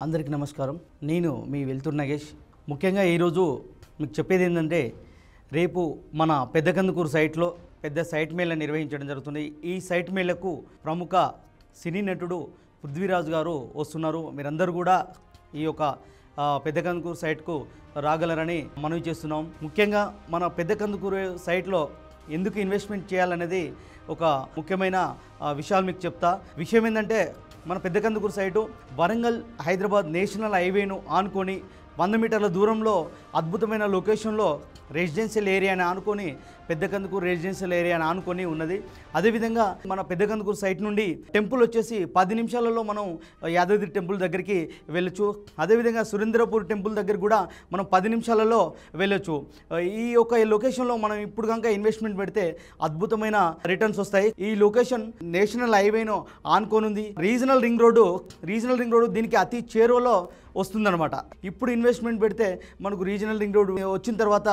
అందరికీ నమస్కారం. నేను మీ వెల్తురు నగేష్. ముఖ్యంగా ఈరోజు మీకు చెప్పేది ఏంటంటే, రేపు మన పెద్దకందుకూరు సైట్లో పెద్ద సైట్ మేళ నిర్వహించడం జరుగుతుంది. ఈ సైట్ మేళకు ప్రముఖ సినీ నటుడు పృథ్వీరాజ్ గారు వస్తున్నారు. మీరందరూ కూడా ఈ యొక్క పెద్దకందుకూరు సైట్కు రాగలరని మనవి చేస్తున్నాం. ముఖ్యంగా మన పెద్దకందుకూరు సైట్లో ఎందుకు ఇన్వెస్ట్మెంట్ చేయాలనేది ఒక ముఖ్యమైన విషయాలు మీకు చెప్తా. విషయం ఏంటంటే, మన పెద్దకందుకూరు సైటు వరంగల్ హైదరాబాద్ నేషనల్ హైవేను ఆనుకొని 100 మీటర్ల దూరంలో అద్భుతమైన లొకేషన్లో రెసిడెన్షియల్ ఏరియాని ఆనుకొని పెద్దకందుకూరు రెసిడెన్షియల్ ఏరియాని ఆనుకొని ఉన్నది. అదేవిధంగా మన పెద్దకందుకూరు సైట్ నుండి టెంపుల్ వచ్చేసి 10 నిమిషాలలో మనం యాదాద్రి టెంపుల్ దగ్గరికి వెళ్ళొచ్చు. అదేవిధంగా సురేంద్రపూర్ టెంపుల్ దగ్గర కూడా మనం 10 నిమిషాలలో వెళ్ళొచ్చు. ఈ యొక్క లొకేషన్లో మనం ఇప్పుడు కనుక ఇన్వెస్ట్మెంట్ పెడితే అద్భుతమైన రిటర్న్స్ వస్తాయి. ఈ లొకేషన్ నేషనల్ హైవేను ఆనుకొని ఉంది. రీజనల్ రింగ్ రోడ్డు దీనికి అతి చేరువలో వస్తుందన్నమాట. ఇప్పుడు ఇన్వెస్ట్మెంట్ పెడితే మనకు రీజనల్ రింగ్ రోడ్ వచ్చిన తర్వాత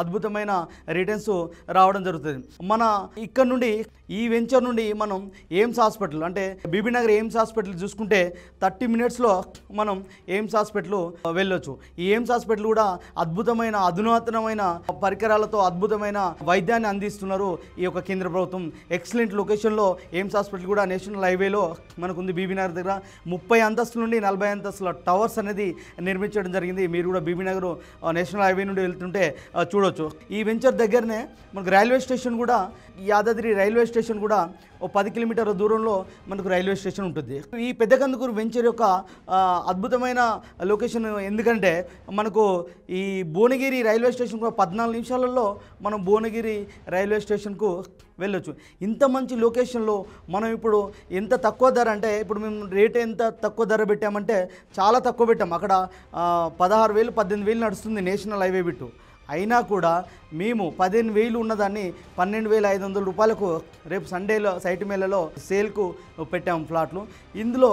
అద్భుతమైన రిటర్న్స్ రావడం జరుగుతుంది. మన ఇక్కడ నుండి ఈ వెంచర్ నుండి మనం ఎయిమ్స్ హాస్పిటల్ అంటే బీబీనగర్ ఎయిమ్స్ హాస్పిటల్ చూసుకుంటే 30 మినిట్స్లో మనం ఎయిమ్స్ హాస్పిటల్ వెళ్ళొచ్చు. ఈ ఎయిమ్స్ హాస్పిటల్ కూడా అద్భుతమైన అధునాతనమైన పరికరాలతో అద్భుతమైన వైద్యాన్ని అందిస్తున్నారు ఈ యొక్క కేంద్ర ప్రభుత్వం. ఎక్సలెంట్ లొకేషన్లో ఎయిమ్స్ హాస్పిటల్ కూడా నేషనల్ హైవేలో మనకుంది. బీబీనగర్ దగ్గర 30 అంతస్తుల నుండి 40 అంతస్తుల టవర్స్ అనేది నిర్మించడం జరిగింది. మీరు కూడా బీబీనగర్ నేషనల్ హైవే నుండి వెళ్తుంటే చూడొచ్చు. ఈ వెంచర్ దగ్గరనే మనకు రైల్వే స్టేషన్ కూడా, యాదాద్రి రైల్వే స్టేషన్ కూడా 10 కిలోమీటర్ల దూరంలో మనకు రైల్వే స్టేషన్ ఉంటుంది. ఈ పెద్దకందుకూరు వెంచర్ యొక్క అద్భుతమైన లొకేషన్ ఎందుకంటే, మనకు ఈ భువనగిరి రైల్వే స్టేషన్ కూడా 14 నిమిషాలలో మనం భువనగిరి రైల్వే స్టేషన్కు వెళ్ళొచ్చు. ఇంత మంచి లొకేషన్లో మనం ఇప్పుడు ఎంత తక్కువ ధర అంటే, ఇప్పుడు మేము రేట్ ఎంత తక్కువ ధర పెట్టామంటే చాలా తక్కువ పెట్టాం. అక్కడ 16,000 18,000 నడుస్తుంది నేషనల్ హైవే బిట్టు. అయినా కూడా మేము 15,000 ఉన్నదాన్ని 12,500 రూపాయలకు రేపు సండేలో సైట్ మేళలో సేల్కు పెట్టాము ప్లాట్లు. ఇందులో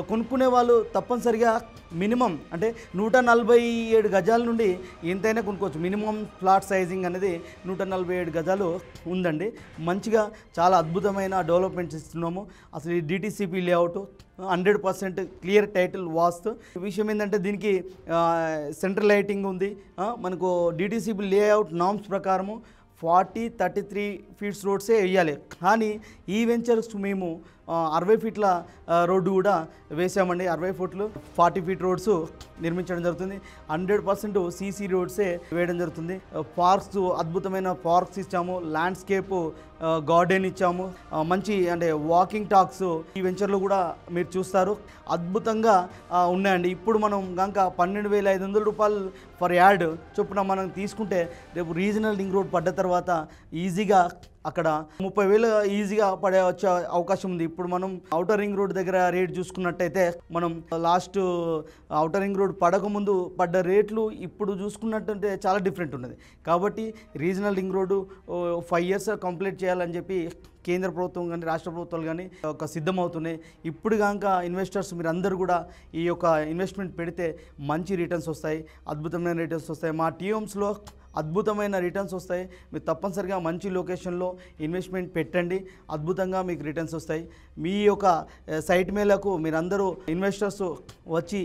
కొనుక్కునే వాళ్ళు తప్పనిసరిగా మినిమం అంటే 147 గజాల నుండి ఎంతైనా కొనుక్కోవచ్చు. మినిమం ప్లాట్ సైజింగ్ అనేది 147 గజాలు ఉందండి. మంచిగా చాలా అద్భుతమైన డెవలప్మెంట్స్ ఇస్తున్నాము. అసలు ఈ డిటిసిపి లేఅవుట్ 100% క్లియర్ టైటిల్ వాస్తు. విషయం ఏంటంటే, దీనికి సెంట్రల్ లైటింగ్ ఉంది. మనకు డిటిసిపి లేఅవుట్ నామ్స్ ప్రకారము 40-33 ఫీట్స్ రోడ్సే వేయాలి. కానీ ఈ వెంచర్స్ మేము 60 ఫీట్ల రోడ్డు కూడా వేసామండి. 60 ఫీట్లు 40 ఫీట్ రోడ్స్ నిర్మించడం జరుగుతుంది. 100% సీసీ రోడ్సే వేయడం జరుగుతుంది. పార్క్స్, అద్భుతమైన పార్క్స్ ఇచ్చాము. ల్యాండ్స్కేప్ గార్డెన్ ఇచ్చాము. మంచి అంటే వాకింగ్ టాక్స్ ఈ వెంచర్లో కూడా మీరు చూస్తారు. అద్భుతంగా ఉన్నాయండి. ఇప్పుడు మనం కనుక 12,500 రూపాయలు ఫర్ యార్డ్ చొప్పున మనం తీసుకుంటే రేపు రీజనల్ రింగ్ రోడ్ పడ్డ తర్వాత ఈజీగా అక్కడ 30,000 ఈజీగా పడే వచ్చే అవకాశం ఉంది. ఇప్పుడు మనం ఔటర్ రింగ్ రోడ్ దగ్గర రేట్ చూసుకున్నట్టయితే, మనం లాస్ట్ ఔటర్ రింగ్ రోడ్ పడకముందు పడ్డ రేట్లు ఇప్పుడు చూసుకున్నట్టయితే చాలా డిఫరెంట్ ఉన్నది. కాబట్టి regional ring road 5 years complete చేయాలని చెప్పి కేంద్ర ప్రభుత్వం కానీ రాష్ట్ర ప్రభుత్వాలు కానీ ఒక సిద్ధమవుతున్నాయి. ఇప్పుడు కనుక ఇన్వెస్టర్స్ మీరు అందరూ కూడా ఈ యొక్క ఇన్వెస్ట్మెంట్ పెడితే మంచి రిటర్న్స్ వస్తాయి, అద్భుతమైన రిటర్న్స్ వస్తాయి. మా టీఎమ్స్లో అద్భుతమైన రిటర్న్స్ వస్తాయి. మీరు తప్పనిసరిగా మంచి లొకేషన్లో ఇన్వెస్ట్మెంట్ పెట్టండి, అద్భుతంగా మీకు రిటర్న్స్ వస్తాయి. మీ యొక్క సైట్ మేళకు మీరందరూ ఇన్వెస్టర్స్ వచ్చి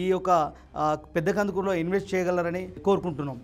ఈ యొక్క పెద్దకందుకూరులో ఇన్వెస్ట్ చేయగలరని కోరుకుంటున్నాం.